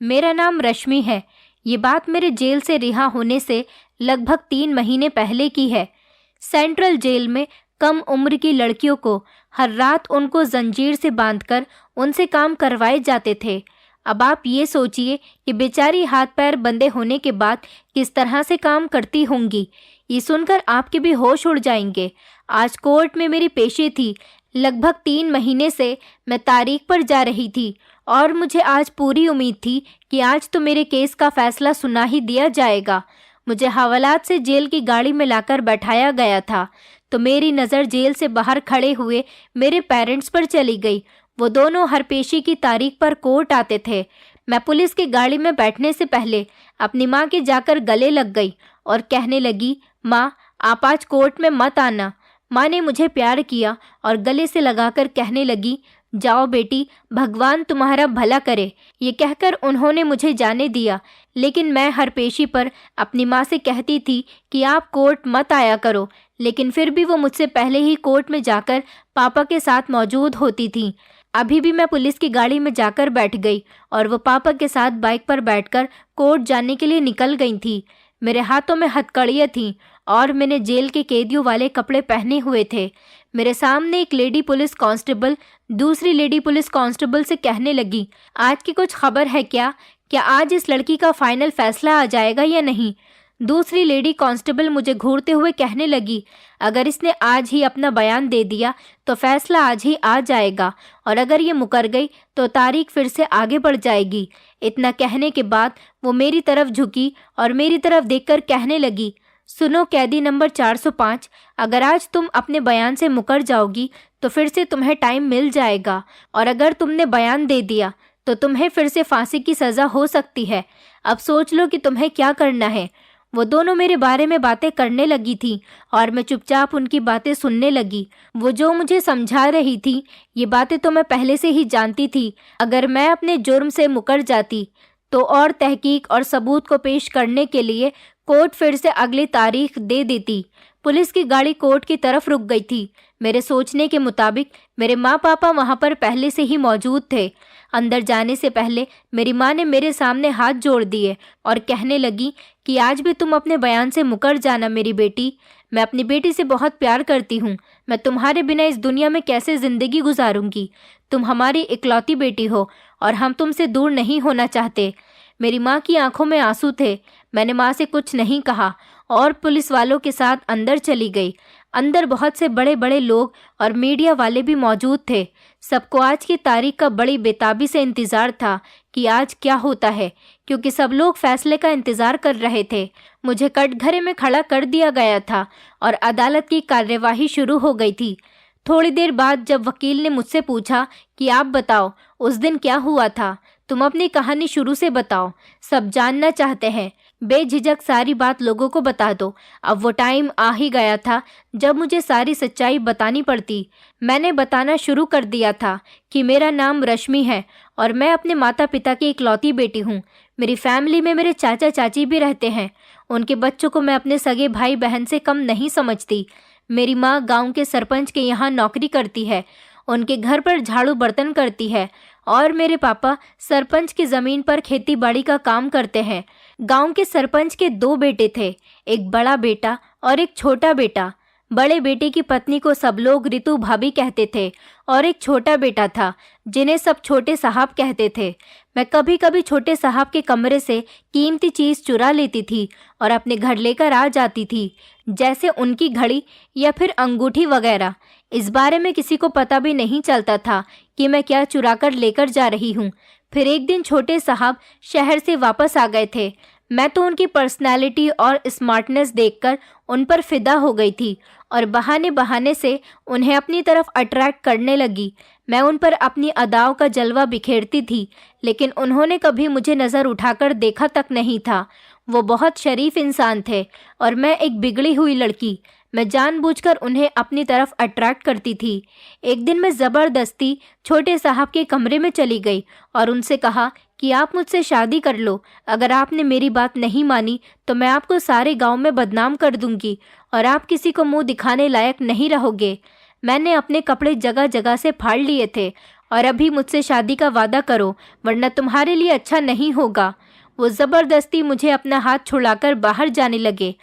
मेरा नाम रश्मि है। ये बात मेरे जेल से रिहा होने से लगभग 3 महीने पहले की है। सेंट्रल जेल में कम उम्र की लड़कियों को हर रात उनको जंजीर से बांधकर उनसे काम करवाए जाते थे। अब आप ये सोचिए कि बेचारी हाथ पैर बंधे होने के बाद किस तरह से काम करती होंगी। ये सुनकर आपके भी होश उड़ जाएंगे। आज कोर्ट में मेरी पेशी थी। लगभग 3 महीने से मैं तारीख पर जा रही थी और मुझे आज पूरी उम्मीद थी कि आज तो मेरे केस का फैसला सुना ही दिया जाएगा। मुझे हवालात से जेल की गाड़ी में लाकर बैठाया गया था तो मेरी नज़र जेल से बाहर खड़े हुए मेरे पेरेंट्स पर चली गई। वो दोनों हर पेशी की तारीख पर कोर्ट आते थे। मैं पुलिस की गाड़ी में बैठने से पहले अपनी माँ के जाकर गले लग गई और कहने लगी, माँ आप आज कोर्ट में मत आना। माँ ने मुझे प्यार किया और गले से लगाकर कहने लगी, जाओ बेटी, भगवान तुम्हारा भला करे। ये कहकर उन्होंने मुझे जाने दिया। लेकिन मैं हर पेशी पर अपनी माँ से कहती थी कि आप कोर्ट मत आया करो, लेकिन फिर भी वो मुझसे पहले ही कोर्ट में जाकर पापा के साथ मौजूद होती थी। अभी भी मैं पुलिस की गाड़ी में जाकर बैठ गई और वो पापा के साथ बाइक पर बैठकर कोर्ट जाने के लिए निकल गई थी। मेरे हाथों में हथकड़ियाँ थीं और मैंने जेल के कैदियों वाले कपड़े पहने हुए थे। मेरे सामने एक लेडी पुलिस कांस्टेबल दूसरी लेडी पुलिस कांस्टेबल से कहने लगी, आज की कुछ खबर है क्या? क्या आज इस लड़की का फाइनल फैसला आ जाएगा या नहीं? दूसरी लेडी कांस्टेबल मुझे घूरते हुए कहने लगी, अगर इसने आज ही अपना बयान दे दिया तो फैसला आज ही आ जाएगा और अगर ये मुकर गई तो तारीख फिर से आगे बढ़ जाएगी। इतना कहने के बाद वो मेरी तरफ झुकी और मेरी तरफ देखकर कहने लगी, सुनो कैदी नंबर 405, अगर आज तुम अपने बयान से मुकर जाओगी तो फिर से तुम्हें टाइम मिल जाएगा और अगर तुमने बयान दे दिया तो तुम्हें फिर से फांसी की सज़ा हो सकती है। अब सोच लो कि तुम्हें क्या करना है। वो दोनों मेरे बारे में बातें करने लगी थी और मैं चुपचाप उनकी बातें सुनने लगी। वो जो मुझे समझा रही थी ये बातें तो मैं पहले से ही जानती थी। अगर मैं अपने जुर्म से मुकर जाती तो और तहकीक और सबूत को पेश करने के लिए कोर्ट फिर से अगली तारीख दे देती। पुलिस की गाड़ी कोर्ट की तरफ रुक गई थी। मेरे सोचने के मुताबिक मेरे माँ पापा वहाँ पर पहले से ही मौजूद थे। अंदर जाने से पहले मेरी माँ ने मेरे सामने हाथ जोड़ दिए और कहने लगी कि आज भी तुम अपने बयान से मुकर जाना मेरी बेटी। मैं अपनी बेटी से बहुत प्यार करती हूँ। मैं तुम्हारे बिना इस दुनिया में कैसे ज़िंदगी गुजारूंगी। तुम हमारी इकलौती बेटी हो और हम तुमसे दूर नहीं होना चाहते। मेरी माँ की आंखों में आंसू थे। मैंने माँ से कुछ नहीं कहा और पुलिस वालों के साथ अंदर चली गई। अंदर बहुत से बड़े बड़े लोग और मीडिया वाले भी मौजूद थे। सबको आज की तारीख का बड़ी बेताबी से इंतज़ार था कि आज क्या होता है, क्योंकि सब लोग फैसले का इंतज़ार कर रहे थे। मुझे कटघरे में खड़ा कर दिया गया था और अदालत की कार्यवाही शुरू हो गई थी। थोड़ी देर बाद जब वकील ने मुझसे पूछा कि आप बताओ उस दिन क्या हुआ था, तुम अपनी कहानी शुरू से बताओ, सब जानना चाहते हैं, बेझिझक सारी बात लोगों को बता दो। अब वो टाइम आ ही गया था जब मुझे सारी सच्चाई बतानी पड़ती। मैंने बताना शुरू कर दिया था कि मेरा नाम रश्मि है और मैं अपने माता पिता की इकलौती बेटी हूँ। मेरी फैमिली में मेरे चाचा चाची भी रहते हैं। उनके बच्चों को मैं अपने सगे भाई बहन से कम नहीं समझती। मेरी माँ गांव के सरपंच के यहाँ नौकरी करती है, उनके घर पर झाड़ू बर्तन करती है और मेरे पापा सरपंच की ज़मीन पर खेती बाड़ी का काम करते हैं। गांव के सरपंच के 2 बेटे थे, एक बड़ा बेटा और एक छोटा बेटा। बड़े बेटे की पत्नी को सब लोग रितु भाभी कहते थे और एक छोटा बेटा था जिन्हें सब छोटे साहब कहते थे। मैं कभी कभी छोटे साहब के कमरे से कीमती चीज़ चुरा लेती थी और अपने घर लेकर आ जाती थी, जैसे उनकी घड़ी या फिर अंगूठी वगैरह। इस बारे में किसी को पता भी नहीं चलता था कि मैं क्या चुरा कर लेकर जा रही हूँ। फिर एक दिन छोटे साहब शहर से वापस आ गए थे। मैं तो उनकी पर्सनैलिटी और स्मार्टनेस देखकर उन पर फिदा हो गई थी और बहाने बहाने से उन्हें अपनी तरफ अट्रैक्ट करने लगी। मैं उन पर अपनी अदाओं का जलवा बिखेरती थी, लेकिन उन्होंने कभी मुझे नज़र उठाकर देखा तक नहीं था। वो बहुत शरीफ इंसान थे और मैं एक बिगड़ी हुई लड़की। मैं जानबूझकर उन्हें अपनी तरफ अट्रैक्ट करती थी। एक दिन मैं ज़बरदस्ती छोटे साहब के कमरे में चली गई और उनसे कहा कि आप मुझसे शादी कर लो। अगर आपने मेरी बात नहीं मानी तो मैं आपको सारे गांव में बदनाम कर दूंगी और आप किसी को मुंह दिखाने लायक नहीं रहोगे। मैंने अपने कपड़े जगह जगह से फाड़ लिए थे और अभी मुझसे शादी का वादा करो, वरना तुम्हारे लिए अच्छा नहीं होगा। वो ज़बरदस्ती मुझे अपना हाथ छुड़ाकर बाहर जाने लगे।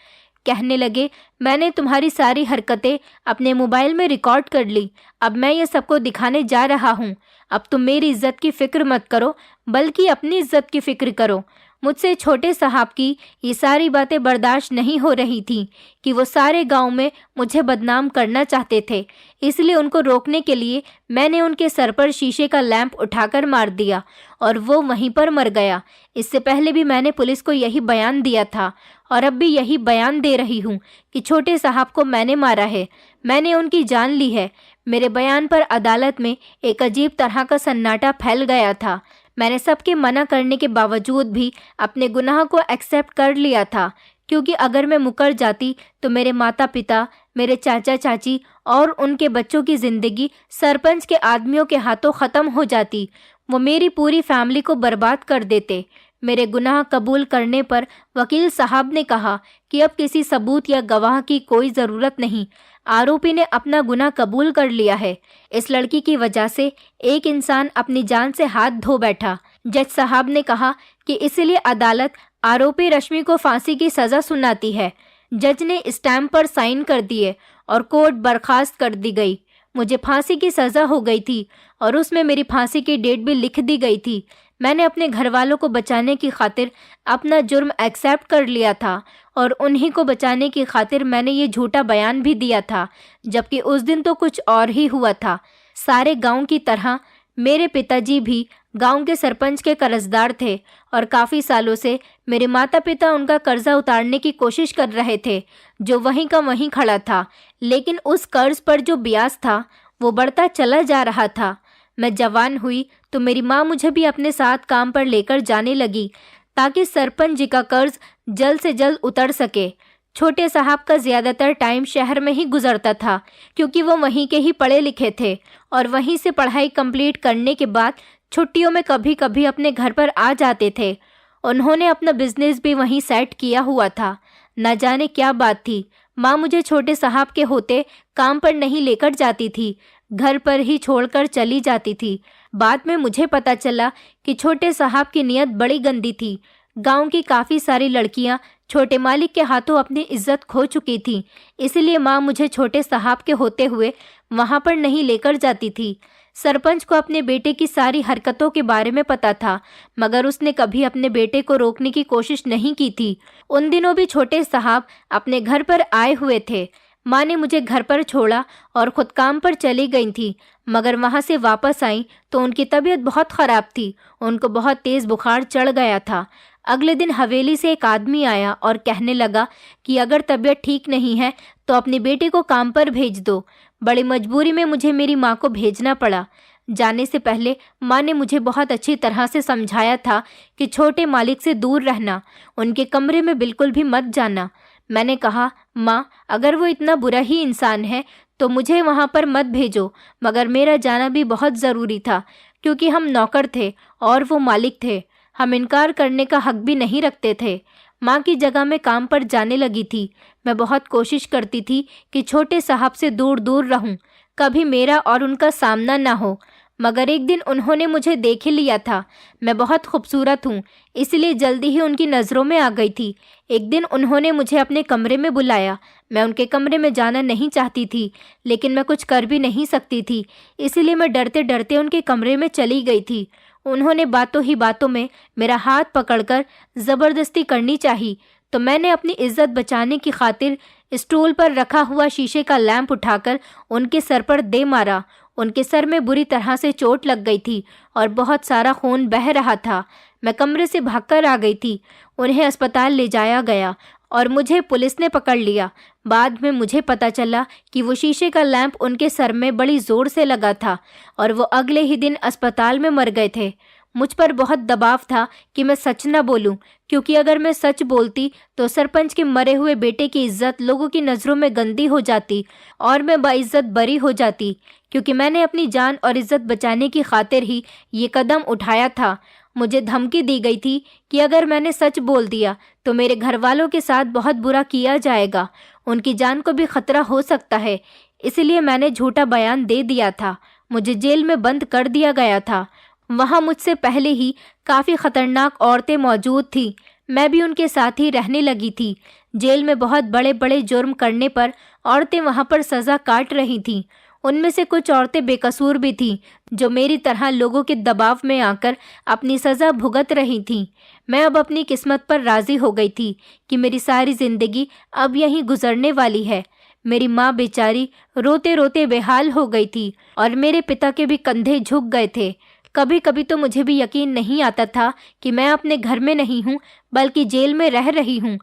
कहने लगे, मैंने तुम्हारी सारी हरकतें अपने मोबाइल में रिकॉर्ड कर ली। अब मैं ये सबको दिखाने जा रहा हूँ। अब तुम मेरी इज्जत की फ़िक्र मत करो, बल्कि अपनी इज्जत की फ़िक्र करो। मुझसे छोटे साहब की ये सारी बातें बर्दाश्त नहीं हो रही थीं कि वो सारे गांव में मुझे बदनाम करना चाहते थे। इसलिए उनको रोकने के लिए मैंने उनके सर पर शीशे का लैंप उठाकर मार दिया और वो वहीं पर मर गया। इससे पहले भी मैंने पुलिस को यही बयान दिया था और अब भी यही बयान दे रही हूँ कि छोटे साहब को मैंने मारा है, मैंने उनकी जान ली है। मेरे बयान पर अदालत में एक अजीब तरह का सन्नाटा फैल गया था। मैंने सबके मना करने के बावजूद भी अपने गुनाह को एक्सेप्ट कर लिया था, क्योंकि अगर मैं मुकर जाती तो मेरे माता पिता, मेरे चाचा चाची और उनके बच्चों की ज़िंदगी सरपंच के आदमियों के हाथों ख़त्म हो जाती। वो मेरी पूरी फैमिली को बर्बाद कर देते। मेरे गुनाह कबूल करने पर वकील साहब ने कहा कि अब किसी सबूत या गवाह की कोई ज़रूरत नहीं। आरोपी ने अपना गुनाह कबूल कर लिया है। इस लड़की की वजह से एक इंसान अपनी जान से हाथ धो बैठा। जज साहब ने कहा कि इसलिए अदालत आरोपी रश्मि को फांसी की सज़ा सुनाती है। जज ने स्टैम्प पर साइन कर दिए और कोर्ट बर्खास्त कर दी गई। मुझे फांसी की सज़ा हो गई थी और उसमें मेरी फांसी की डेट भी लिख दी गई थी। मैंने अपने घर वालों को बचाने की खातिर अपना जुर्म एक्सेप्ट कर लिया था और उन्हीं को बचाने की खातिर मैंने ये झूठा बयान भी दिया था, जबकि उस दिन तो कुछ और ही हुआ था। सारे गांव की तरह मेरे पिताजी भी गांव के सरपंच के कर्जदार थे और काफ़ी सालों से मेरे माता पिता उनका कर्जा उतारने की कोशिश कर रहे थे, जो वहीं का वहीं खड़ा था। लेकिन उस कर्ज पर जो ब्याज था वो बढ़ता चला जा रहा था। मैं जवान हुई तो मेरी माँ मुझे भी अपने साथ काम पर लेकर जाने लगी ताकि सरपंच जी का कर्ज जल्द से जल्द उतर सके। छोटे साहब का ज़्यादातर टाइम शहर में ही गुजरता था, क्योंकि वो वहीं के ही पढ़े लिखे थे और वहीं से पढ़ाई कंप्लीट करने के बाद छुट्टियों में कभी कभी अपने घर पर आ जाते थे। उन्होंने अपना बिजनेस भी वहीं सेट किया हुआ था। न जाने क्या बात थी, माँ मुझे छोटे साहब के होते काम पर नहीं लेकर जाती थी, घर पर ही छोड़कर चली जाती थी। बाद में मुझे पता चला कि छोटे साहब की नीयत बड़ी गंदी थी। गांव की काफ़ी सारी लड़कियां छोटे मालिक के हाथों अपनी इज्जत खो चुकी थीं, इसलिए माँ मुझे छोटे साहब के होते हुए वहां पर नहीं लेकर जाती थी। सरपंच को अपने बेटे की सारी हरकतों के बारे में पता था, मगर उसने कभी अपने बेटे को रोकने की कोशिश नहीं की थी। उन दिनों भी छोटे साहब अपने घर पर आए हुए थे। माँ ने मुझे घर पर छोड़ा और खुद काम पर चली गई थी, मगर वहाँ से वापस आई तो उनकी तबीयत बहुत ख़राब थी। उनको बहुत तेज़ बुखार चढ़ गया था। अगले दिन हवेली से एक आदमी आया और कहने लगा कि अगर तबीयत ठीक नहीं है तो अपनी बेटी को काम पर भेज दो। बड़ी मजबूरी में मुझे मेरी माँ को भेजना पड़ा। जाने से पहले माँ ने मुझे बहुत अच्छी तरह से समझाया था कि छोटे मालिक से दूर रहना, उनके कमरे में बिल्कुल भी मत जाना। मैंने कहा, माँ अगर वो इतना बुरा ही इंसान है तो मुझे वहाँ पर मत भेजो, मगर मेरा जाना भी बहुत ज़रूरी था, क्योंकि हम नौकर थे और वो मालिक थे। हम इनकार करने का हक भी नहीं रखते थे। माँ की जगह मैं काम पर जाने लगी थी। मैं बहुत कोशिश करती थी कि छोटे साहब से दूर दूर रहूं, कभी मेरा और उनका सामना ना हो, मगर एक दिन उन्होंने मुझे देख ही लिया था। मैं बहुत खूबसूरत हूँ, इसलिए जल्दी ही उनकी नज़रों में आ गई थी। एक दिन उन्होंने मुझे अपने कमरे में बुलाया। मैं उनके कमरे में जाना नहीं चाहती थी, लेकिन मैं कुछ कर भी नहीं सकती थी, इसलिए मैं डरते डरते उनके कमरे में चली गई थी। उन्होंने बातों ही बातों में मेरा हाथ पकड़कर ज़बरदस्ती करनी चाहिए, तो मैंने अपनी इज्जत बचाने की खातिर स्टूल पर रखा हुआ शीशे का लैंप उठाकर उनके सर पर दे मारा। उनके सर में बुरी तरह से चोट लग गई थी और बहुत सारा खून बह रहा था। मैं कमरे से भागकर आ गई थी। उन्हें अस्पताल ले जाया गया और मुझे पुलिस ने पकड़ लिया। बाद में मुझे पता चला कि वो शीशे का लैंप उनके सर में बड़ी ज़ोर से लगा था और वो अगले ही दिन अस्पताल में मर गए थे। मुझ पर बहुत दबाव था कि मैं सच न बोलूं, क्योंकि अगर मैं सच बोलती तो सरपंच के मरे हुए बेटे की इज्जत लोगों की नज़रों में गंदी हो जाती और मैं बाइज्जत बरी हो जाती, क्योंकि मैंने अपनी जान और इज्जत बचाने की खातिर ही ये कदम उठाया था। मुझे धमकी दी गई थी कि अगर मैंने सच बोल दिया तो मेरे घर वालों के साथ बहुत बुरा किया जाएगा, उनकी जान को भी खतरा हो सकता है, इसलिए मैंने झूठा बयान दे दिया था। मुझे जेल में बंद कर दिया गया था। वहाँ मुझसे पहले ही काफ़ी खतरनाक औरतें मौजूद थीं। मैं भी उनके साथ ही रहने लगी थी। जेल में बहुत बड़े बड़े जुर्म करने पर औरतें वहाँ पर सज़ा काट रही थीं। उनमें से कुछ औरतें बेकसूर भी थीं, जो मेरी तरह लोगों के दबाव में आकर अपनी सज़ा भुगत रही थीं। मैं अब अपनी किस्मत पर राज़ी हो गई थी कि मेरी सारी ज़िंदगी अब यहीं गुजरने वाली है। मेरी माँ बेचारी रोते रोते बेहाल हो गई थी और मेरे पिता के भी कंधे झुक गए थे। कभी कभी तो मुझे भी यकीन नहीं आता था कि मैं अपने घर में नहीं हूँ, बल्कि जेल में रह रही हूँ।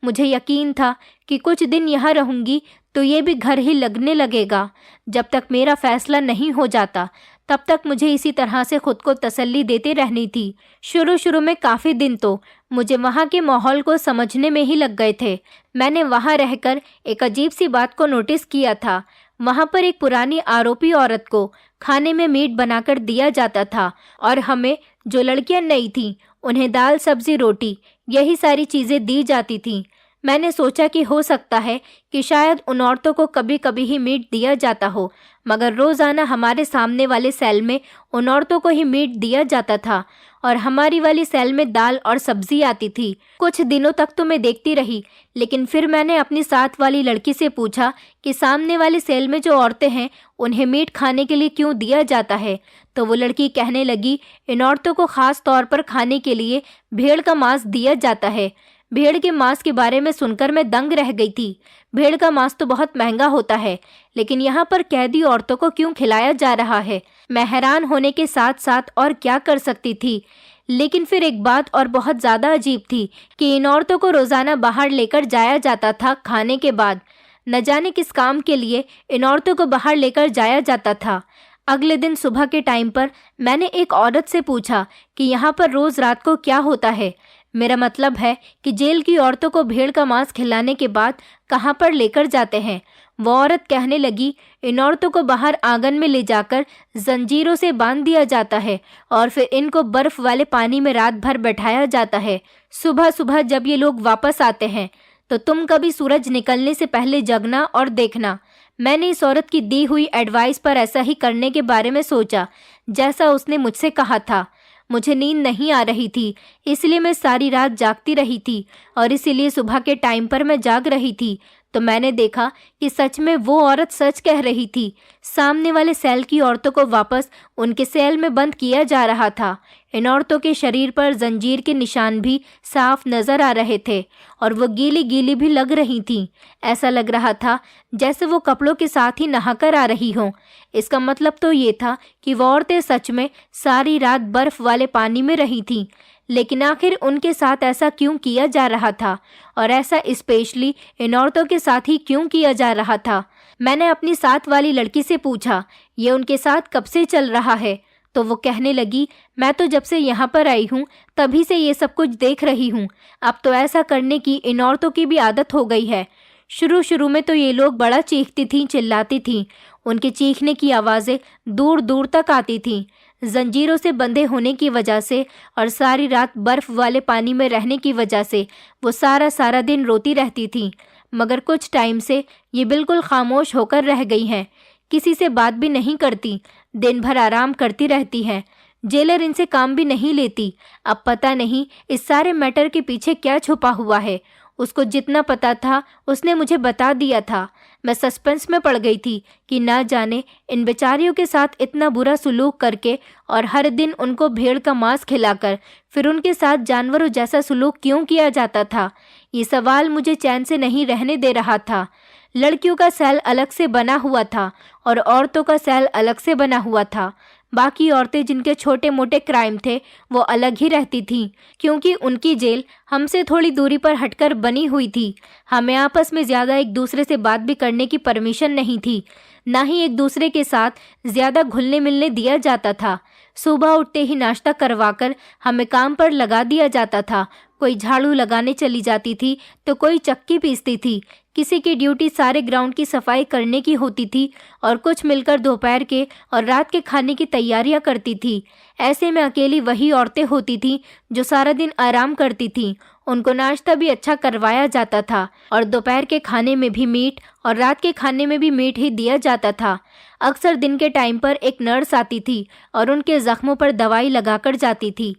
मुझे यकीन था कि कुछ दिन यहाँ रहूँगी तो ये भी घर ही लगने लगेगा। जब तक मेरा फैसला नहीं हो जाता तब तक मुझे इसी तरह से खुद को तसल्ली देते रहनी थी। शुरू शुरू में काफ़ी दिन तो मुझे वहाँ के माहौल को समझने में ही लग गए थे। मैंने वहाँ रहकर एक अजीब सी बात को नोटिस किया था। वहाँ पर एक पुरानी आरोपी औरत को खाने में मीट बनाकर दिया जाता था और हमें जो लड़कियाँ नई थीं उन्हें दाल सब्जी रोटी यही सारी चीज़ें दी जाती थीं। मैंने सोचा कि हो सकता है कि शायद उन औरतों को कभी कभी ही मीट दिया जाता हो, मगर रोज़ाना हमारे सामने वाले सेल में उन औरतों को ही मीट दिया जाता था और हमारी वाली सेल में दाल और सब्जी आती थी। कुछ दिनों तक तो मैं देखती रही, लेकिन फिर मैंने अपनी साथ वाली लड़की से पूछा कि सामने वाली सेल में जो औरतें हैं उन्हें मीट खाने के लिए क्यों दिया जाता है। तो वो लड़की कहने लगी, इन औरतों को ख़ास तौर पर खाने के लिए भेड़ का मांस दिया जाता है। भेड़ के मांस के बारे में सुनकर मैं दंग रह गई थी। भेड़ का मांस तो बहुत महंगा होता है, लेकिन यहाँ पर कैदी औरतों को क्यों खिलाया जा रहा है? मैं हैरान होने के साथ साथ और क्या कर सकती थी। लेकिन फिर एक बात और बहुत ज़्यादा अजीब थी कि इन औरतों को रोज़ाना बाहर लेकर जाया जाता था खाने के बाद। न जाने किस काम के लिए इन औरतों को बाहर लेकर जाया जाता था। अगले दिन सुबह के टाइम पर मैंने एक औरत से पूछा कि यहाँ पर रोज़ रात को क्या होता है। मेरा मतलब है कि जेल की औरतों को भेड़ का मांस खिलाने के बाद कहाँ पर लेकर जाते हैं। वो औरत कहने लगी, इन औरतों को बाहर आंगन में ले जाकर जंजीरों से बांध दिया जाता है और फिर इनको बर्फ वाले पानी में रात भर बैठाया जाता है। सुबह सुबह जब ये लोग वापस आते हैं तो तुम कभी सूरज निकलने से पहले जगना और देखना। मैंने इस औरत की दी हुई एडवाइस पर ऐसा ही करने के बारे में सोचा जैसा उसने मुझसे कहा था। मुझे नींद नहीं आ रही थी, इसलिए मैं सारी रात जागती रही थी और इसीलिए सुबह के टाइम पर मैं जाग रही थी तो मैंने देखा कि सच में वो औरत सच कह रही थी। सामने वाले सेल की औरतों को वापस उनके सेल में बंद किया जा रहा था। इन औरतों के शरीर पर जंजीर के निशान भी साफ नजर आ रहे थे और वो गीली गीली भी लग रही थीं। ऐसा लग रहा था जैसे वो कपड़ों के साथ ही नहाकर आ रही हों। इसका मतलब तो ये था कि वो औरतें सच में सारी रात बर्फ वाले पानी में रही थीं। लेकिन आखिर उनके साथ ऐसा क्यों किया जा रहा था और ऐसा स्पेशली इन औरतों के साथ ही क्यों किया जा रहा था? मैंने अपनी साथ वाली लड़की से पूछा, ये उनके साथ कब से चल रहा है? तो वो कहने लगी, मैं तो जब से यहाँ पर आई हूँ तभी से ये सब कुछ देख रही हूँ। अब तो ऐसा करने की इन औरतों की भी आदत हो गई है। शुरू शुरू में तो ये लोग बड़ा चीखती थीं, चिल्लाती थीं। उनके चीखने की आवाज़ें दूर दूर तक आती थीं। जंजीरों से बंधे होने की वजह से और सारी रात बर्फ़ वाले पानी में रहने की वजह से वो सारा दिन रोती रहती थीं। मगर कुछ टाइम से ये बिल्कुल खामोश होकर रह गई हैं। किसी से बात भी नहीं करती, दिन भर आराम करती रहती हैं। जेलर इनसे काम भी नहीं लेती। अब पता नहीं इस सारे मैटर के पीछे क्या छुपा हुआ है। उसको जितना पता था उसने मुझे बता दिया था। मैं सस्पेंस में पड़ गई थी कि ना जाने इन बेचारियों के साथ इतना बुरा सलूक करके और हर दिन उनको भेड़ का मांस खिलाकर फिर उनके साथ जानवरों जैसा सलूक क्यों किया जाता था। ये सवाल मुझे चैन से नहीं रहने दे रहा था। लड़कियों का सेल अलग से बना हुआ था और औरतों का सेल अलग से बना हुआ था। बाकी औरतें जिनके छोटे मोटे क्राइम थे वो अलग ही रहती थीं, क्योंकि उनकी जेल हमसे थोड़ी दूरी पर हटकर बनी हुई थी। हमें आपस में ज़्यादा एक दूसरे से बात भी करने की परमिशन नहीं थी, ना ही एक दूसरे के साथ ज़्यादा घुलने मिलने दिया जाता था। सुबह उठते ही नाश्ता करवाकर हमें काम पर लगा दिया जाता था। कोई झाड़ू लगाने चली जाती थी तो कोई चक्की पीसती थी। किसी की ड्यूटी सारे ग्राउंड की सफाई करने की होती थी और कुछ मिलकर दोपहर के और रात के खाने की तैयारियां करती थी। ऐसे में अकेली वही औरतें होती थीं जो सारा दिन आराम करती थीं। उनको नाश्ता भी अच्छा करवाया जाता था और दोपहर के खाने में भी मीट और रात के खाने में भी मीट ही दिया जाता था। अक्सर दिन के टाइम पर एक नर्स आती थी और उनके जख्मों पर दवाई लगाकर जाती थी।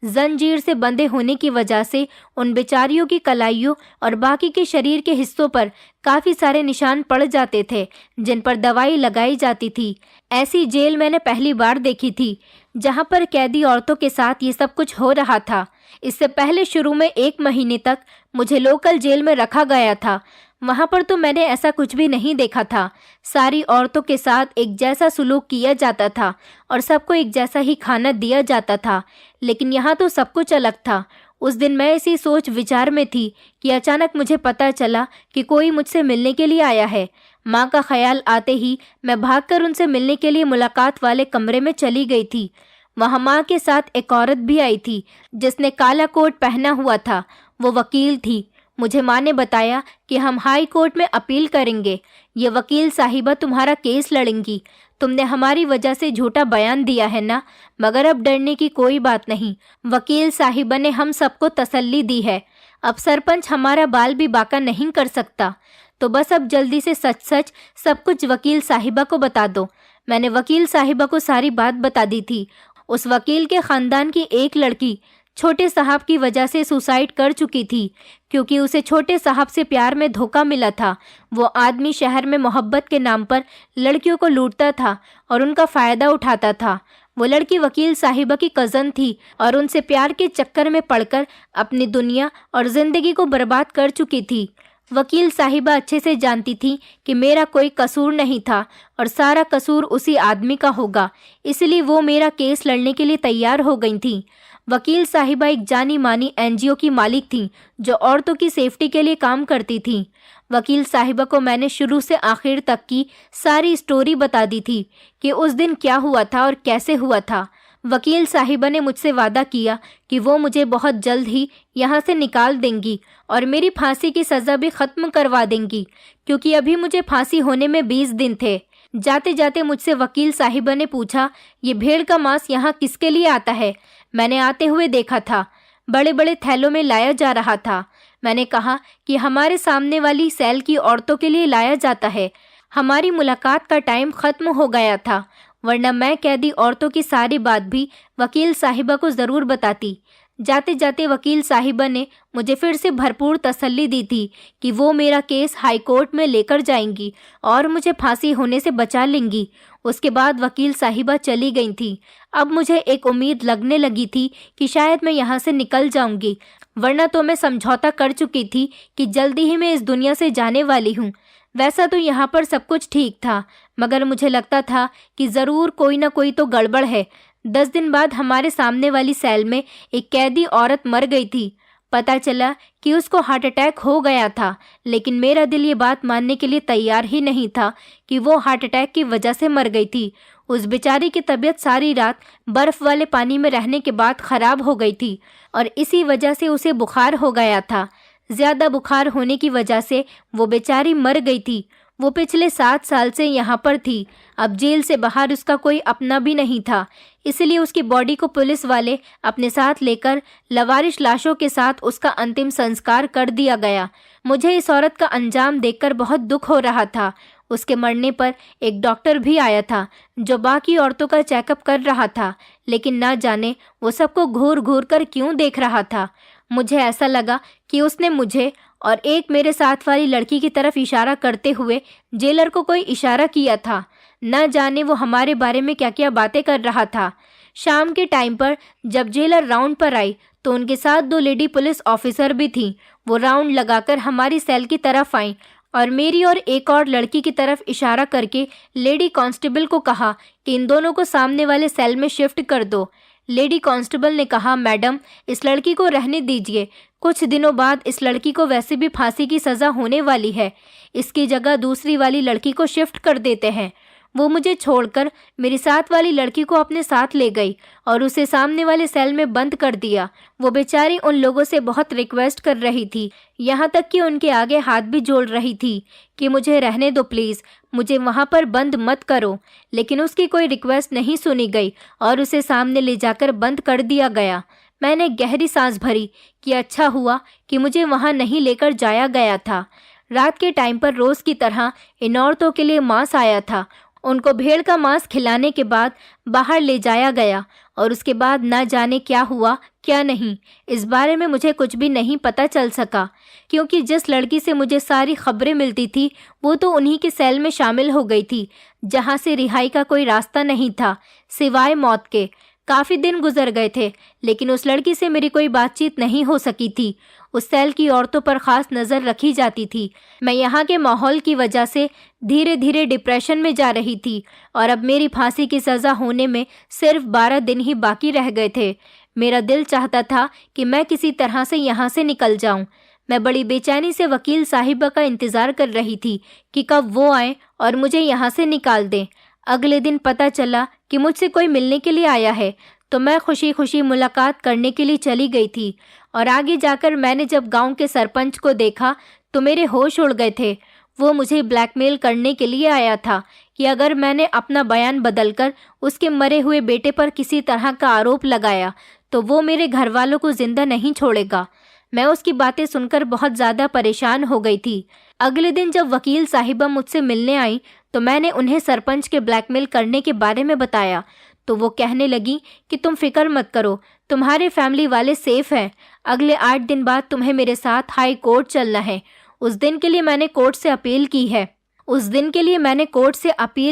जंजीर से बंधे होने की वजह से उन बेचारियों की कलाइयों और बाकी के शरीर के हिस्सों पर काफ़ी सारे निशान पड़ जाते थे जिन पर दवाई लगाई जाती थी। ऐसी जेल मैंने पहली बार देखी थी जहां पर कैदी औरतों के साथ ये सब कुछ हो रहा था। इससे पहले शुरू में 1 महीने तक मुझे लोकल जेल में रखा गया था। वहां पर तो मैंने ऐसा कुछ भी नहीं देखा था। सारी औरतों के साथ एक जैसा सुलूक किया जाता था और सबको एक जैसा ही खाना दिया जाता था, लेकिन यहाँ तो सब कुछ अलग था। उस दिन मैं इसी सोच विचार में थी कि अचानक मुझे पता चला कि कोई मुझसे मिलने के लिए आया है। माँ का ख्याल आते ही मैं भागकर उनसे मिलने के लिए मुलाकात वाले कमरे में चली गई थी। वहाँ माँ के साथ एक औरत भी आई थी जिसने काला कोट पहना हुआ था। वो वकील थी। मुझे माँ ने बताया कि हम हाई कोर्ट में अपील करेंगे। ये वकील साहिबा तुम्हारा केस लड़ेंगी। तुमने हमारी वजह से झूठा बयान दिया है ना, मगर अब डरने की कोई बात नहीं। वकील साहिबा ने हम सबको तसल्ली दी है। अब सरपंच हमारा बाल भी बाका नहीं कर सकता। तो बस अब जल्दी से सच सच सब कुछ वकील साहिबा को बता दो। मैंने वकील साहिबा को सारी बात बता दी थी। उस वकील के खानदान की एक लड़की छोटे साहब की वजह से सुसाइड कर चुकी थी, क्योंकि उसे छोटे साहब से प्यार में धोखा मिला था। वो आदमी शहर में मोहब्बत के नाम पर लड़कियों को लूटता था और उनका फ़ायदा उठाता था। वो लड़की वकील साहिबा की कज़न थी और उनसे प्यार के चक्कर में पड़कर अपनी दुनिया और ज़िंदगी को बर्बाद कर चुकी थी। वकील साहिबा अच्छे से जानती थी कि मेरा कोई कसूर नहीं था और सारा कसूर उसी आदमी का होगा, इसलिए वो मेरा केस लड़ने के लिए तैयार हो गई थी। वकील साहिबा एक जानी मानी एनजीओ की मालिक थी जो औरतों की सेफ्टी के लिए काम करती थी। वकील साहिबा को मैंने शुरू से आखिर तक की सारी स्टोरी बता दी थी कि उस दिन क्या हुआ था और कैसे हुआ था। वकील साहिबा ने मुझसे वादा किया कि वो मुझे बहुत जल्द ही यहाँ से निकाल देंगी और मेरी फांसी की सज़ा भी ख़त्म करवा देंगी, क्योंकि अभी मुझे फांसी होने में 20 दिन थे। जाते जाते मुझसे वकील साहिबा ने पूछा, ये भेड़ का मांस यहाँ किसके लिए आता है? मैंने आते हुए देखा था, बड़े बड़े थैलों में लाया जा रहा था। मैंने कहा कि हमारे सामने वाली सेल की औरतों के लिए लाया जाता है। हमारी मुलाकात का टाइम ख़त्म हो गया था, वरना मैं कैदी औरतों की सारी बात भी वकील साहिबा को ज़रूर बताती। जाते जाते वकील साहिबा ने मुझे फिर से भरपूर तसल्ली दी थी कि वो मेरा केस हाई कोर्ट में लेकर जाएंगी और मुझे फांसी होने से बचा लेंगी। उसके बाद वकील साहिबा चली गई थी। अब मुझे एक उम्मीद लगने लगी थी कि शायद मैं यहाँ से निकल जाऊंगी, वरना तो मैं समझौता कर चुकी थी कि जल्दी ही मैं इस दुनिया से जाने वाली हूँ। वैसा तो यहाँ पर सब कुछ ठीक था, मगर मुझे लगता था कि ज़रूर कोई ना कोई तो गड़बड़ है। 10 दिन बाद हमारे सामने वाली सेल में एक कैदी औरत मर गई थी। पता चला कि उसको हार्ट अटैक हो गया था, लेकिन मेरा दिल ये बात मानने के लिए तैयार ही नहीं था कि वो हार्ट अटैक की वजह से मर गई थी। उस बेचारी की तबीयत सारी रात बर्फ़ वाले पानी में रहने के बाद ख़राब हो गई थी और इसी वजह से उसे बुखार हो गया था। ज़्यादा बुखार होने की वजह से वो बेचारी मर गई थी। वो पिछले 7 साल से यहाँ पर थी। अब जेल से बाहर उसका कोई अपना भी नहीं था, इसलिए उसकी बॉडी को पुलिस वाले अपने साथ लेकर लवारिश लाशों के साथ उसका अंतिम संस्कार कर दिया गया। मुझे इस औरत का अंजाम देखकर बहुत दुख हो रहा था। उसके मरने पर एक डॉक्टर भी आया था जो बाकी औरतों का चेकअप कर रहा था, लेकिन ना जाने वो सबको घूर घूर कर क्यों देख रहा था। मुझे ऐसा लगा कि उसने मुझे और एक मेरे साथ वाली लड़की की तरफ इशारा करते हुए जेलर को कोई इशारा किया था। न जाने वो हमारे बारे में क्या क्या बातें कर रहा था। शाम के टाइम पर जब जेलर राउंड पर आई तो उनके साथ 2 लेडी पुलिस ऑफिसर भी थीं। वो राउंड लगाकर हमारी सेल की तरफ आई और मेरी और एक और लड़की की तरफ इशारा करके लेडी कांस्टेबल को कहा कि इन दोनों को सामने वाले सेल में शिफ्ट कर दो। लेडी कांस्टेबल ने कहा, मैडम इस लड़की को रहने दीजिए। कुछ दिनों बाद इस लड़की को वैसे भी फांसी की सज़ा होने वाली है। इसकी जगह दूसरी वाली लड़की को शिफ्ट कर देते हैं। वो मुझे छोड़कर मेरी साथ वाली लड़की को अपने साथ ले गई और उसे सामने वाले सेल में बंद कर दिया। वो बेचारी उन लोगों से बहुत रिक्वेस्ट कर रही थी, यहाँ तक कि उनके आगे हाथ भी जोड़ रही थी कि मुझे रहने दो प्लीज़, मुझे वहाँ पर बंद मत करो। लेकिन उसकी कोई रिक्वेस्ट नहीं सुनी गई और उसे सामने ले जाकर बंद कर दिया गया। मैंने गहरी सांस भरी कि अच्छा हुआ कि मुझे वहाँ नहीं लेकर जाया गया था। रात के टाइम पर रोज़ की तरह इन औरतों के लिए मांस आया था। उनको भेड़ का मांस खिलाने के बाद बाहर ले जाया गया और उसके बाद न जाने क्या हुआ क्या नहीं, इस बारे में मुझे कुछ भी नहीं पता चल सका, क्योंकि जिस लड़की से मुझे सारी खबरें मिलती थी वो तो उन्हीं के सेल में शामिल हो गई थी, जहां से रिहाई का कोई रास्ता नहीं था सिवाय मौत के। काफ़ी दिन गुजर गए थे लेकिन उस लड़की से मेरी कोई बातचीत नहीं हो सकी थी। उस सेल की औरतों पर ख़ास नज़र रखी जाती थी। मैं यहाँ के माहौल की वजह से धीरे धीरे डिप्रेशन में जा रही थी और अब मेरी फांसी की सज़ा होने में सिर्फ 12 दिन ही बाकी रह गए थे। मेरा दिल चाहता था कि मैं किसी तरह से यहाँ से निकल जाऊँ। मैं बड़ी बेचैनी से वकील साहिबा का इंतज़ार कर रही थी कि कब वो आए और मुझे यहाँ से निकाल दें। अगले दिन पता चला कि मुझसे कोई मिलने के लिए आया है, तो मैं खुशी खुशी मुलाकात करने के लिए चली गई थी। और आगे जाकर मैंने जब गांव के सरपंच को देखा तो मेरे होश उड़ गए थे। वो मुझे ब्लैकमेल करने के लिए आया था कि अगर मैंने अपना बयान बदलकर उसके मरे हुए बेटे पर किसी तरह का आरोप लगाया तो वो मेरे घर वालों को जिंदा नहीं छोड़ेगा। मैं उसकी बातें सुनकर बहुत ज़्यादा परेशान हो गई थी। अगले दिन जब वकील साहिबा मुझसे मिलने आई तो मैंने उन्हें सरपंच के ब्लैकमेल करने के बारे में बताया, तो वो कहने लगी कि तुम फिक्र मत करो, तुम्हारे फैमिली वाले सेफ हैं। अगले 8 दिन बाद तुम्हें मेरे साथ हाई कोर्ट चलना है। उस दिन के लिए मैंने कोर्ट से अपील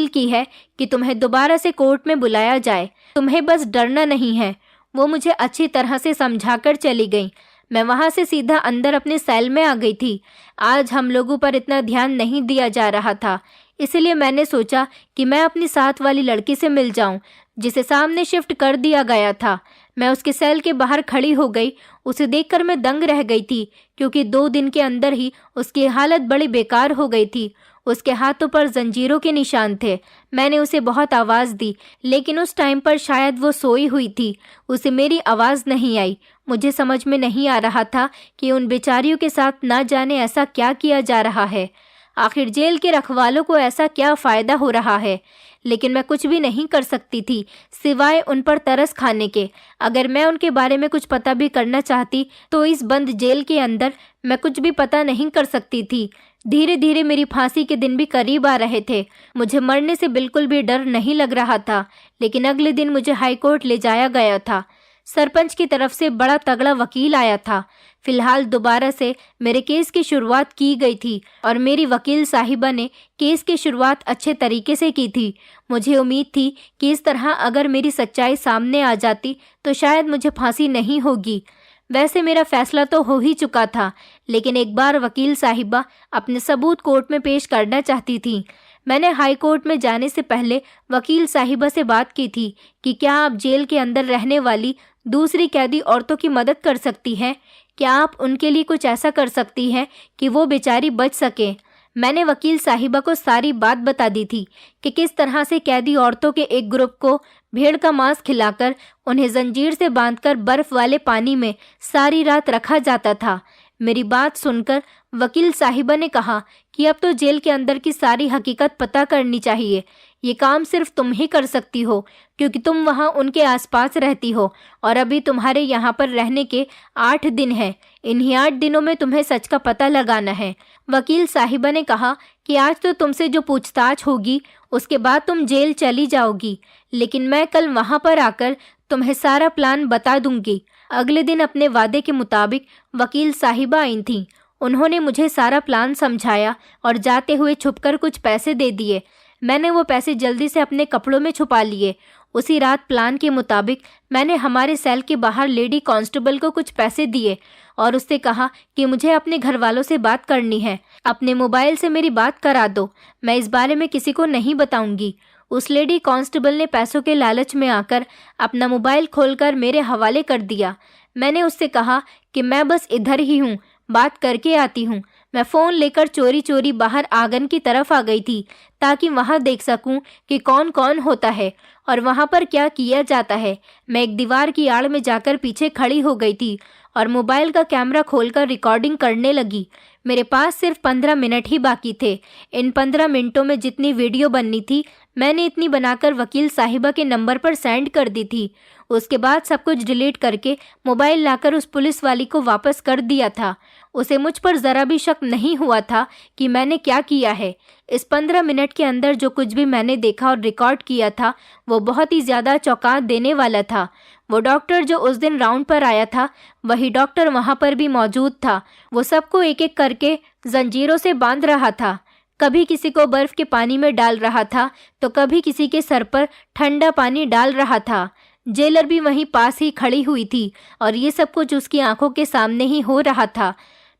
की है कि तुम्हें दोबारा से कोर्ट में बुलाया जाए। तुम्हें बस डरना नहीं है। वो मुझे अच्छी तरह से समझाकर चली गई। मैं वहाँ से सीधा अंदर अपने सेल में आ गई थी। आज हम लोगों पर इतना ध्यान नहीं दिया जा रहा था, इसलिए मैंने सोचा कि मैं अपनी साथ वाली लड़की से मिल जाऊं, जिसे सामने शिफ्ट कर दिया गया था। मैं उसके सेल के बाहर खड़ी हो गई। उसे देखकर मैं दंग रह गई थी, क्योंकि 2 दिन के अंदर ही उसकी हालत बड़ी बेकार हो गई थी। उसके हाथों पर जंजीरों के निशान थे। मैंने उसे बहुत आवाज़ दी, लेकिन उस टाइम पर शायद वो सोई हुई थी। उसे मेरी आवाज़ नहीं आई। मुझे समझ में नहीं आ रहा था कि उन बेचारियों के साथ ना जाने ऐसा क्या किया जा रहा है। आखिर जेल के रखवालों को ऐसा क्या फ़ायदा हो रहा है। लेकिन मैं कुछ भी नहीं कर सकती थी सिवाय उन पर तरस खाने के। अगर मैं उनके बारे में कुछ पता भी करना चाहती तो इस बंद जेल के अंदर मैं कुछ भी पता नहीं कर सकती थी। धीरे धीरे मेरी फांसी के दिन भी करीब आ रहे थे। मुझे मरने से बिल्कुल भी डर नहीं लग रहा था, लेकिन अगले दिन मुझे हाई कोर्ट ले जाया गया था। सरपंच की तरफ से बड़ा तगड़ा वकील आया था। फिलहाल दोबारा से मेरे केस की शुरुआत की गई थी और मेरी वकील साहिबा ने केस की शुरुआत अच्छे तरीके से की थी। मुझे उम्मीद थी कि इस तरह अगर मेरी सच्चाई सामने आ जाती तो शायद मुझे फांसी नहीं होगी। वैसे मेरा फैसला तो हो ही चुका था, लेकिन एक बार वकील साहिबा अपने सबूत कोर्ट में पेश करना चाहती थी। मैंने हाई कोर्ट में जाने से पहले वकील साहिबा से बात की थी कि क्या आप जेल के अंदर रहने वाली दूसरी कैदी औरतों की मदद कर सकती हैं? क्या आप उनके लिए कुछ ऐसा कर सकती हैं कि वो बेचारी बच सके? मैंने वकील साहिबा को सारी बात बता दी थी कि किस तरह से कैदी औरतों के एक ग्रुप को भेड़ का मांस खिलाकर उन्हें जंजीर से बांधकर बर्फ वाले पानी में सारी रात रखा जाता था। मेरी बात सुनकर वकील साहिबा ने कहा कि अब तो जेल के अंदर की सारी हकीकत पता करनी चाहिए। ये काम सिर्फ तुम ही कर सकती हो, क्योंकि तुम वहाँ उनके आसपास रहती हो और अभी तुम्हारे यहाँ पर रहने के 8 दिन हैं। इन्हीं 8 दिनों में तुम्हें सच का पता लगाना है। वकील साहिबा ने कहा कि आज तो तुमसे जो पूछताछ होगी उसके बाद तुम जेल चली जाओगी, लेकिन मैं कल वहाँ पर आकर तुम्हें सारा प्लान बता दूंगी। अगले दिन अपने वादे के मुताबिक वकील साहिबा आई थीं। उन्होंने मुझे सारा प्लान समझाया और जाते हुए छुपकर कुछ पैसे दे दिए। मैंने वो पैसे जल्दी से अपने कपड़ों में छुपा लिए। उसी रात प्लान के मुताबिक मैंने हमारे सेल के बाहर लेडी कांस्टेबल को कुछ पैसे दिए और उससे कहा कि मुझे अपने घर वालों से बात करनी है, अपने मोबाइल से मेरी बात करा दो, मैं इस बारे में किसी को नहीं बताऊंगी। उस लेडी कांस्टेबल ने पैसों के लालच में आकर अपना मोबाइल खोलकर मेरे हवाले कर दिया। मैंने उससे कहा कि मैं बस इधर ही हूँ, बात करके आती हूँ। मैं फ़ोन लेकर चोरी चोरी बाहर आंगन की तरफ आ गई थी ताकि वहां देख सकूं कि कौन कौन होता है और वहां पर क्या किया जाता है। मैं एक दीवार की आड़ में जाकर पीछे खड़ी हो गई थी और मोबाइल का कैमरा खोलकर रिकॉर्डिंग करने लगी। मेरे पास सिर्फ 15 मिनट ही बाकी थे। इन 15 मिनटों में जितनी वीडियो बननी थी मैंने इतनी बनाकर वकील साहिबा के नंबर पर सेंड कर दी थी। उसके बाद सब कुछ डिलीट करके मोबाइल लाकर उस पुलिस वाली को वापस कर दिया था। उसे मुझ पर ज़रा भी शक नहीं हुआ था कि मैंने क्या किया है। इस 15 मिनट के अंदर जो कुछ भी मैंने देखा और रिकॉर्ड किया था वो बहुत ही ज़्यादा चौंका देने वाला था। वो डॉक्टर जो उस दिन राउंड पर आया था वही डॉक्टर वहाँ पर भी मौजूद था। वो सबको एक एक करके जंजीरों से बांध रहा था। कभी किसी को बर्फ के पानी में डाल रहा था तो कभी किसी के सर पर ठंडा पानी डाल रहा था। जेलर भी वहीं पास ही खड़ी हुई थी और ये सब कुछ उसकी आंखों के सामने ही हो रहा था।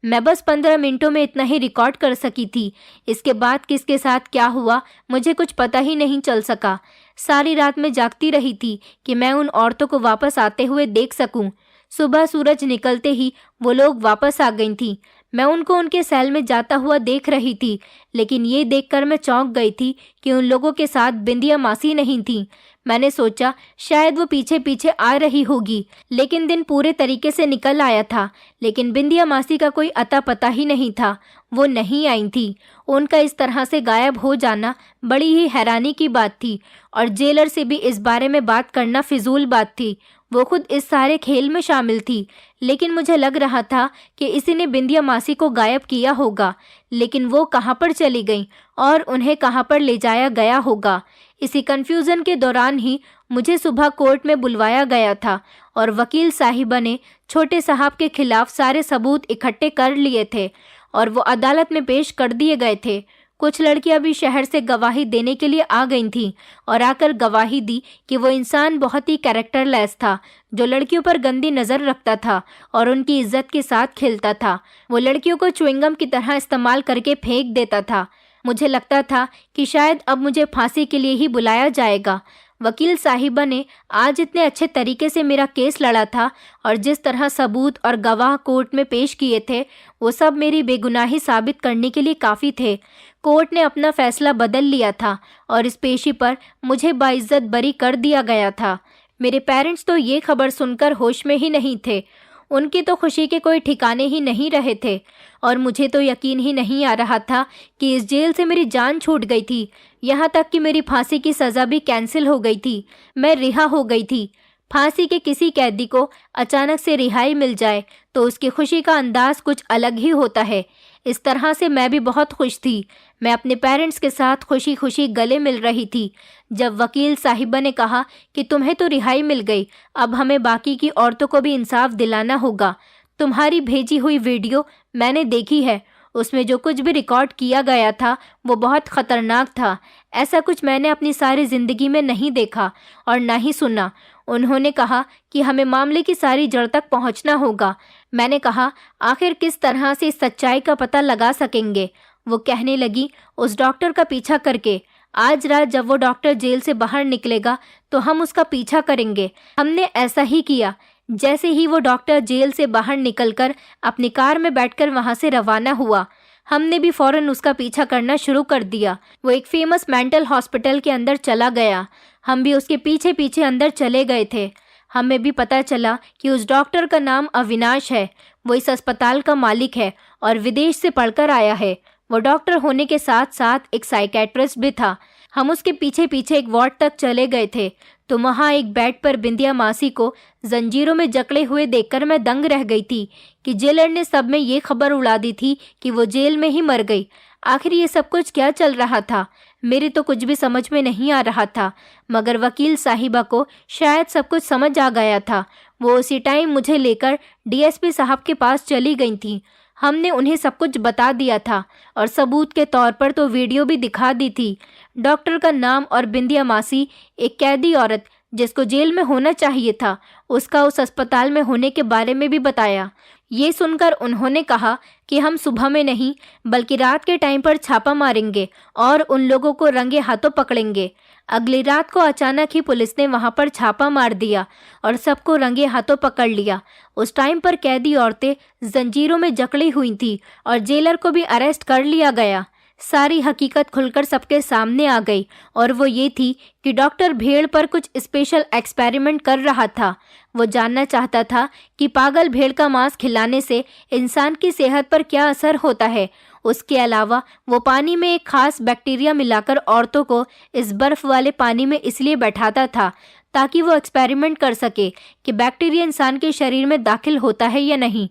मैं बस 15 मिनटों में इतना ही रिकॉर्ड कर सकी थी। इसके बाद किसके साथ क्या हुआ मुझे कुछ पता ही नहीं चल सका। सारी रात मैं जागती रही थी कि मैं उन औरतों को वापस आते हुए देख सकूं। सुबह सूरज निकलते ही वो लोग वापस आ गई थीं। मैं उनको उनके सेल में जाता हुआ देख रही थी, लेकिन ये देखकर मैं चौंक गई थी कि उन लोगों के साथ बिंदिया मासी नहीं थी। मैंने सोचा शायद वो पीछे पीछे आ रही होगी, लेकिन दिन पूरे तरीके से निकल आया था। लेकिन बिंदिया मासी का कोई अता पता ही नहीं था। वो नहीं आई थी। उनका इस तरह से गायब हो जाना बड़ी ही हैरानी की बात थी और जेलर से भी इस बारे में बात करना फिजूल बात थी। वो खुद इस सारे खेल में शामिल थी, लेकिन मुझे लग रहा था कि इसी ने बिंदिया मासी को गायब किया होगा। लेकिन वो कहाँ पर चली गई और उन्हें कहाँ पर ले जाया गया होगा। इसी कंफ्यूजन के दौरान ही मुझे सुबह कोर्ट में बुलवाया गया था और वकील साहिबा ने छोटे साहब के खिलाफ सारे सबूत इकट्ठे कर लिए थे और वो अदालत में पेश कर दिए गए थे। कुछ लड़कियां भी शहर से गवाही देने के लिए आ गई थीं और आकर गवाही दी कि वो इंसान बहुत ही कैरेक्टरलेस था, जो लड़कियों पर गंदी नज़र रखता था और उनकी इज्जत के साथ खेलता था। वो लड़कियों को च्युइंगम की तरह इस्तेमाल करके फेंक देता था। मुझे लगता था कि शायद अब मुझे फांसी के लिए ही बुलाया जाएगा। वकील साहिबा ने आज इतने अच्छे तरीके से मेरा केस लड़ा था और जिस तरह सबूत और गवाह कोर्ट में पेश किए थे वो सब मेरी बेगुनाही साबित करने के लिए काफ़ी थे। कोर्ट ने अपना फैसला बदल लिया था और इस पेशी पर मुझे बाइज्जत बरी कर दिया गया था। मेरे पेरेंट्स तो ये खबर सुनकर होश में ही नहीं थे। उनकी तो खुशी के कोई ठिकाने ही नहीं रहे थे और मुझे तो यकीन ही नहीं आ रहा था कि इस जेल से मेरी जान छूट गई थी। यहाँ तक कि मेरी फांसी की सज़ा भी कैंसिल हो गई थी। मैं रिहा हो गई थी। फांसी के किसी कैदी को अचानक से रिहाई मिल जाए तो उसकी खुशी का अंदाज कुछ अलग ही होता है। इस तरह से मैं भी बहुत खुश थी। मैं अपने पेरेंट्स के साथ खुशी खुशी गले मिल रही थी जब वकील साहिबा ने कहा कि तुम्हें तो रिहाई मिल गई, अब हमें बाकी की औरतों को भी इंसाफ दिलाना होगा। तुम्हारी भेजी हुई वीडियो मैंने देखी है, उसमें जो कुछ भी रिकॉर्ड किया गया था वो बहुत ख़तरनाक था। ऐसा कुछ मैंने अपनी सारी ज़िंदगी में नहीं देखा और ना ही सुना। उन्होंने कहा कि हमें मामले की सारी जड़ तक पहुंचना होगा। मैंने कहा आखिर किस तरह से इस सच्चाई का पता लगा सकेंगे। वो कहने लगी उस डॉक्टर का पीछा करके। आज रात जब वो डॉक्टर जेल से बाहर निकलेगा तो हम उसका पीछा करेंगे। हमने ऐसा ही किया। जैसे ही वो डॉक्टर जेल से बाहर निकलकर अपनी कार में बैठकर वहां से रवाना हुआ, हमने भी फौरन उसका पीछा करना शुरू कर दिया। वो एक फेमस मेंटल हॉस्पिटल के अंदर चला गया। हम भी उसके पीछे पीछे अंदर चले गए थे। हमें भी पता चला कि उस डॉक्टर का नाम अविनाश है। वो इस अस्पताल का मालिक है और विदेश से पढ़कर आया है। वो डॉक्टर होने के साथ साथ एक साइकेट्रिस्ट भी था। हम उसके पीछे पीछे एक वार्ड तक चले गए थे तो वहाँ एक बेड पर बिंदिया मासी को जंजीरों में जकड़े हुए देखकर मैं दंग रह गई थी कि जेलर ने सब में ये खबर उड़ा दी थी कि वो जेल में ही मर गई। आखिर ये सब कुछ क्या चल रहा था? मेरे तो कुछ भी समझ में नहीं आ रहा था, मगर वकील साहिबा को शायद सब कुछ समझ आ गया था। वो उसी टाइम मुझे लेकर डीएसपी साहब के पास चली गई थी। हमने उन्हें सब कुछ बता दिया था और सबूत के तौर पर तो वीडियो भी दिखा दी थी। डॉक्टर का नाम और बिंदिया मासी एक कैदी औरत जिसको जेल में होना चाहिए था, उसका उस अस्पताल में होने के बारे में भी बताया। ये सुनकर उन्होंने कहा कि हम सुबह में नहीं बल्कि रात के टाइम पर छापा मारेंगे और उन लोगों को रंगे हाथों पकड़ेंगे। अगली रात को अचानक ही पुलिस ने वहां पर छापा मार दिया और सबको रंगे हाथों पकड़ लिया। उस टाइम पर कैदी औरतें जंजीरों में जकड़ी हुई थी और जेलर को भी अरेस्ट कर लिया गया। सारी हकीकत खुलकर सबके सामने आ गई और वो ये थी कि डॉक्टर भेड़ पर कुछ स्पेशल एक्सपेरिमेंट कर रहा था। वो जानना चाहता था कि पागल भेड़ का मांस खिलाने से इंसान की सेहत पर क्या असर होता है। उसके अलावा वो पानी में एक खास बैक्टीरिया मिलाकर औरतों को इस बर्फ वाले पानी में इसलिए बैठाता था ताकि वो एक्सपेरिमेंट कर सके कि बैक्टीरिया इंसान के शरीर में दाखिल होता है या नहीं।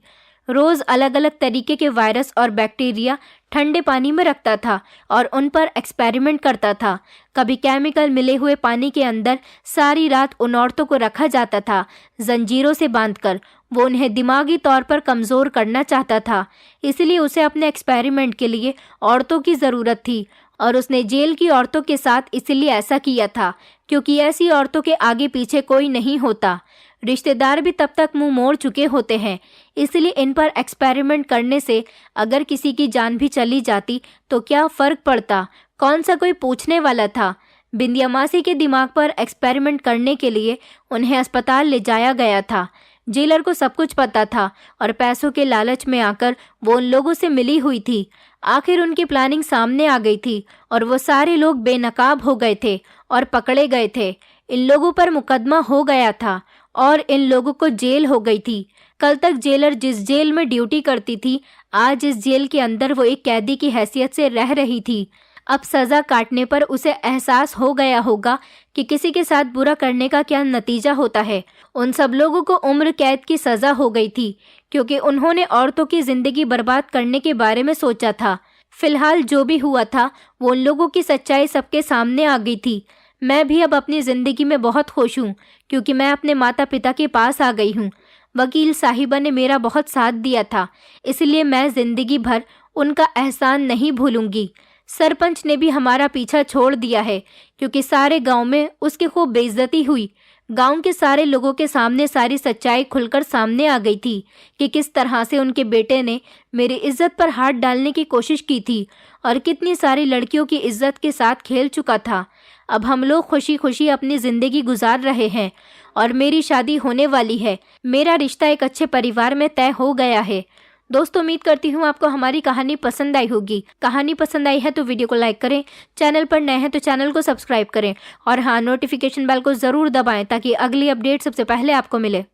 रोज अलग अलग तरीके के वायरस और बैक्टीरिया ठंडे पानी में रखता था और उन पर एक्सपेरिमेंट करता था। कभी केमिकल मिले हुए पानी के अंदर सारी रात उन औरतों को रखा जाता था जंजीरों से बांधकर। वो उन्हें दिमागी तौर पर कमज़ोर करना चाहता था, इसलिए उसे अपने एक्सपेरिमेंट के लिए औरतों की ज़रूरत थी और उसने जेल की औरतों के साथ इसलिए ऐसा किया था क्योंकि ऐसी औरतों के आगे पीछे कोई नहीं होता। रिश्तेदार भी तब तक मुंह मोड़ चुके होते हैं, इसलिए इन पर एक्सपेरिमेंट करने से अगर किसी की जान भी चली जाती तो क्या फ़र्क पड़ता, कौन सा कोई पूछने वाला था। बिंदिया मासी के दिमाग पर एक्सपेरिमेंट करने के लिए उन्हें अस्पताल ले जाया गया था। जेलर को सब कुछ पता था और पैसों के लालच में आकर वो उन लोगों से मिली हुई थी। आखिर उनकी प्लानिंग सामने आ गई थी और वो सारे लोग बेनकाब हो गए थे और पकड़े गए थे। इन लोगों पर मुकदमा हो गया था और इन लोगों को जेल हो गई थी। कल तक जेलर जिस जेल में ड्यूटी करती थी, आज इस जेल के अंदर वो एक कैदी की हैसियत से रह रही थी। अब सज़ा काटने पर उसे एहसास हो गया होगा कि किसी के साथ बुरा करने का क्या नतीजा होता है। उन सब लोगों को उम्र कैद की सज़ा हो गई थी क्योंकि उन्होंने औरतों की ज़िंदगी बर्बाद करने के बारे में सोचा था। फिलहाल जो भी हुआ था वो उन लोगों की सच्चाई सबके सामने आ गई थी। मैं भी अब अपनी ज़िंदगी में बहुत खुश हूँ क्योंकि मैं अपने माता पिता के पास आ गई हूँ। वकील साहिबा ने मेरा बहुत साथ दिया था, इसलिए मैं ज़िंदगी भर उनका एहसान नहीं भूलूंगी। सरपंच ने भी हमारा पीछा छोड़ दिया है क्योंकि सारे गांव में उसकी खूब बेइज्जती हुई। गांव के सारे लोगों के सामने सारी सच्चाई खुलकर सामने आ गई थी कि किस तरह से उनके बेटे ने मेरी इज्जत पर हाथ डालने की कोशिश की थी और कितनी सारी लड़कियों की इज्जत के साथ खेल चुका था। अब हम लोग खुशी खुशी अपनी ज़िंदगी गुजार रहे हैं और मेरी शादी होने वाली है। मेरा रिश्ता एक अच्छे परिवार में तय हो गया है। दोस्तों, उम्मीद करती हूँ आपको हमारी कहानी पसंद आई होगी। कहानी पसंद आई है तो वीडियो को लाइक करें, चैनल पर नए हैं तो चैनल को सब्सक्राइब करें और हाँ, नोटिफिकेशन बेल को ज़रूर दबाएं ताकि अगली अपडेट सबसे पहले आपको मिले।